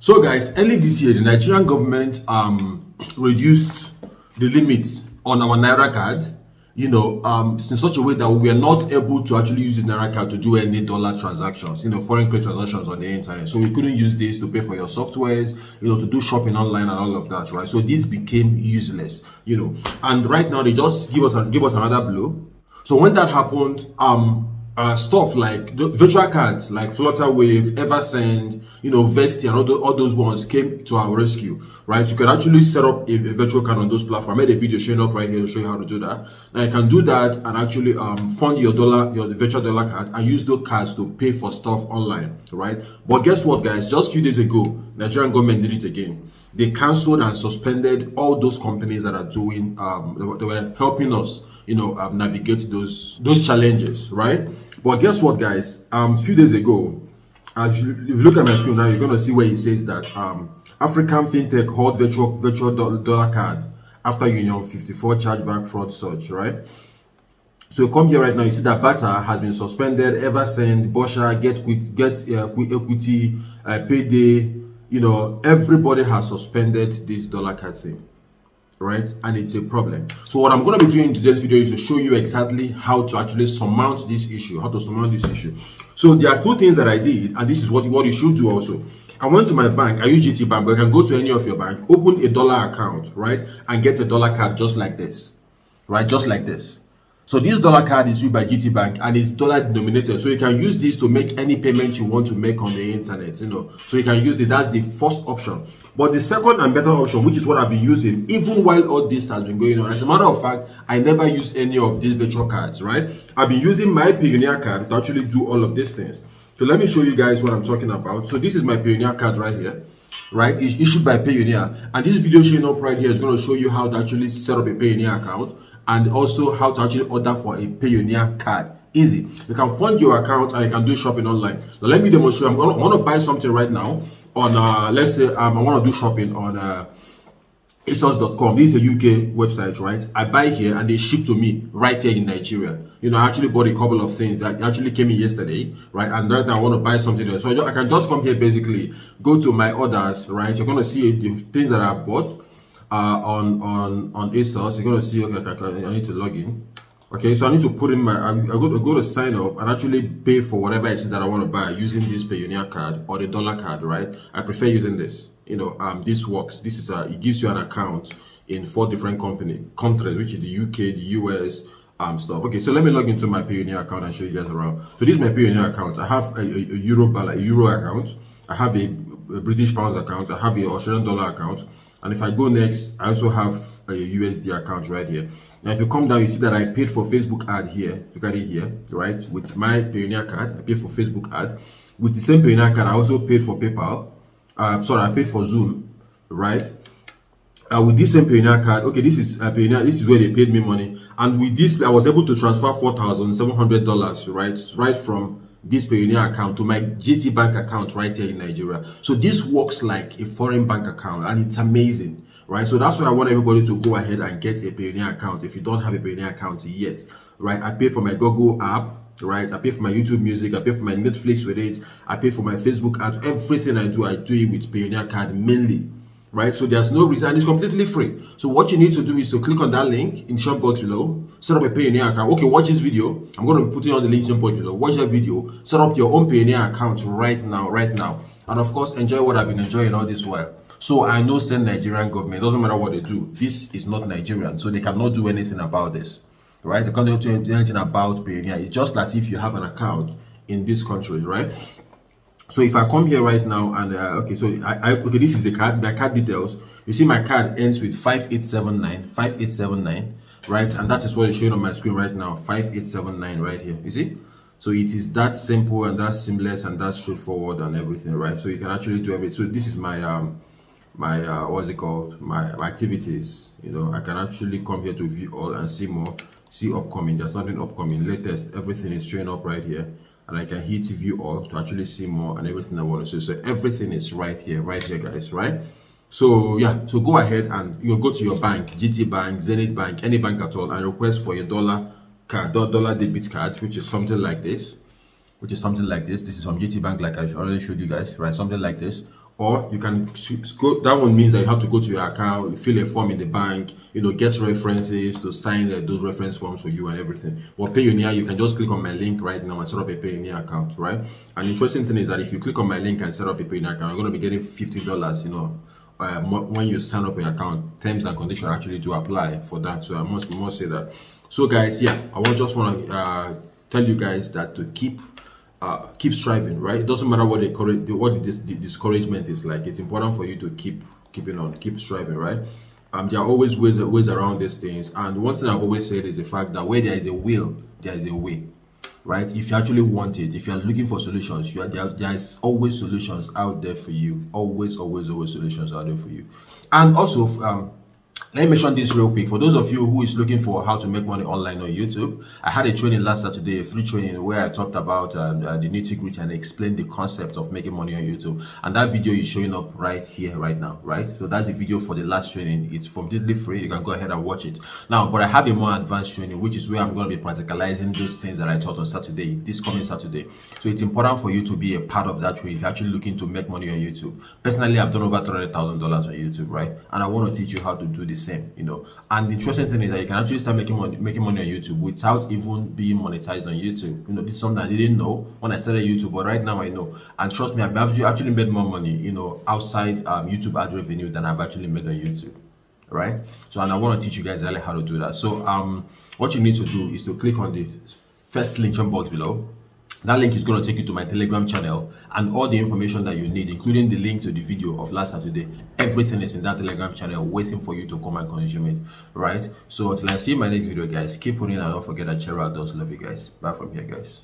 So guys, early this year, the Nigerian government reduced the limit on our Naira card, in such a way that we are not able to actually use the Naira card to do any dollar transactions, foreign currency transactions on the internet. So we couldn't use this to pay for your softwares, to do shopping online and all of that, right? So this became useless, and right now they just give us another blow. So when that happened, stuff like the virtual cards like Flutterwave, Eversend, Vesti, and all those ones came to our rescue, right? You can actually set up a virtual card on those platforms. I made a video showing up right here to show you how to do that. Now you can do that and actually fund your virtual dollar card and use those cards to pay for stuff online, right? But guess what, guys? Just a few days ago, Nigerian government did it again. They cancelled and suspended all those companies that are doing they were helping us navigate those challenges, right? But guess what, guys? A few days ago, if you look at my screen now, you're going to see where it says that African fintech hold virtual dollar card after Union 54 chargeback fraud surge, right? So you come here right now, you see that Bata has been suspended, Eversend, Bosha, Get Equity, Payday, everybody has suspended this dollar card thing, right? And it's a problem. So what I'm going to be doing in today's video is to show you exactly how to actually surmount this issue, So there are two things that I did, and this is what you should do also. I went to my bank. I use GT Bank, but you can go to any of your bank, open a dollar account, right, and get a dollar card just like this, right, just like this. So this dollar card is used by GT Bank and it's dollar denominated. So you can use this to make any payment you want to make on the internet, So you can use it. That's the first option. But the second and better option, which is what I've been using, even while all this has been going on. As a matter of fact, I never used any of these virtual cards, right? I've been using my Payoneer card to actually do all of these things. So let me show you guys what I'm talking about. So this is my Payoneer card right here, right? It's issued by Payoneer. And this video showing up right here is going to show you how to actually set up a Payoneer account, and also how to actually order for a Payoneer card. Easy. You can fund your account and you can do shopping online. Now let me demonstrate. I want to buy something right now on let's say I want to do shopping on ASOS.com. This is a UK website, right? I buy here and they ship to me right here in Nigeria. I actually bought a couple of things that actually came in yesterday, right? And right now I want to buy something else. So I can just come here, basically go to my orders, right? You're going to see the things that I've bought on ASOS. You're going to see, okay, I need to log in. Okay, so I need to put in I go to sign up and actually pay for whatever it is that I want to buy using this Payoneer card or the dollar card, right? I prefer using this. This works. This is it gives you an account in 4 different countries, which is the UK, the US, stuff. Okay, so let me log into my Payoneer account and show you guys around. So this is my Payoneer account. I have a euro account. I have a British pounds account. I have a Australian dollar account. And if I go next, I also have a USD account right here. Now, if you come down, you see that I paid for Facebook ad here. Look at it here, right? With my Payoneer card, I paid for Facebook ad. With the same Payoneer card, I also paid for PayPal. I paid for Zoom, right? With this same Payoneer card, okay, this is Payoneer. This is where they paid me money. And with this, I was able to transfer $4,700, right from this Payoneer account to my GT Bank account right here in Nigeria. So this works like a foreign bank account, and it's amazing, right? So that's why I want everybody to go ahead and get a Payoneer account if you don't have a Payoneer account yet, right? I pay for my Google app, right? I pay for my YouTube Music, I pay for my Netflix with it, I pay for my Facebook ads. Everything I do it with Payoneer card mainly, right? So there's no reason, and it's completely free. So what you need to do is to click on that link in the shop box below, set up a Payoneer account. Okay, watch this video. I'm going to be putting on the link in box below. Watch that video, set up your own Payoneer account right now, and of course enjoy what I've been enjoying all this while. So I know send Nigerian government, it doesn't matter what they do, this is not Nigerian, so they cannot do anything about this, right? They can't do anything about Payoneer. It's just as if you have an account in this country, right? So if I come here right now and okay, so okay, this is the card, my card details. You see my card ends with 5879, right? And that is what is showing on my screen right now, 5879 right here. You see? So it is that simple and that seamless and that straightforward and everything, right? So you can actually do everything. So this is my what's it called, my activities. I can actually come here to view all and see more, see upcoming. There's nothing upcoming, latest, everything is showing up right here. And I can hit view all to actually see more and everything I want to see. So everything is right here, guys, right? So yeah, so go ahead and go to your bank, GT Bank, Zenith Bank, any bank at all, and request for your dollar card, dollar debit card, which is something like this. This is from GT Bank, like I already showed you guys, right? Something like this. or you can go. That one means that you have to go to your account, fill a form in the bank, get references to sign those reference forms for you and everything. But Payoneer, you can just click on my link right now and set up a Payoneer account, right? And the interesting thing is that if you click on my link and set up a Payoneer account, you're going to be getting $50, when you sign up your account. Terms and conditions actually do apply for that, so I must say that. So guys, yeah, I just want to tell you guys that to keep striving, right? It doesn't matter what the discouragement is like. It's important for you to keep striving, right? There are always ways around these things, and one thing I've always said is the fact that where there is a will, there is a way, right? If you actually want it, if you are looking for solutions, there's always solutions out there for you. Always solutions out there for you. And also, let me mention this real quick. For those of you who is looking for how to make money online on YouTube, I had a training last Saturday, a free training, where I talked about the nitty-gritty and explained the concept of making money on YouTube. And that video is showing up right here, right now, right? So that's the video for the last training. It's completely free. You can go ahead and watch it. Now, but I have a more advanced training, which is where I'm going to be practicalizing those things that I taught on Saturday, this coming Saturday. So it's important for you to be a part of that training if you're actually looking to make money on YouTube. Personally, I've done over $300,000 on YouTube, right? And I want to teach you how to do this same, and the interesting thing is that you can actually start making money on YouTube without even being monetized on YouTube. This is something I didn't know when I started YouTube, but right now I know. And trust me, I've actually made more money, outside YouTube ad revenue than I've actually made on YouTube, right? So, and I want to teach you guys exactly how to do that. So what you need to do is to click on the first link box below. That link is going to take you to my Telegram channel, and all the information that you need, including the link to the video of last Saturday, everything is in that Telegram channel waiting for you to come and consume it, right? So until I see my next video, guys, keep putting, and don't forget that Cheryl does love you guys. Bye from here, guys.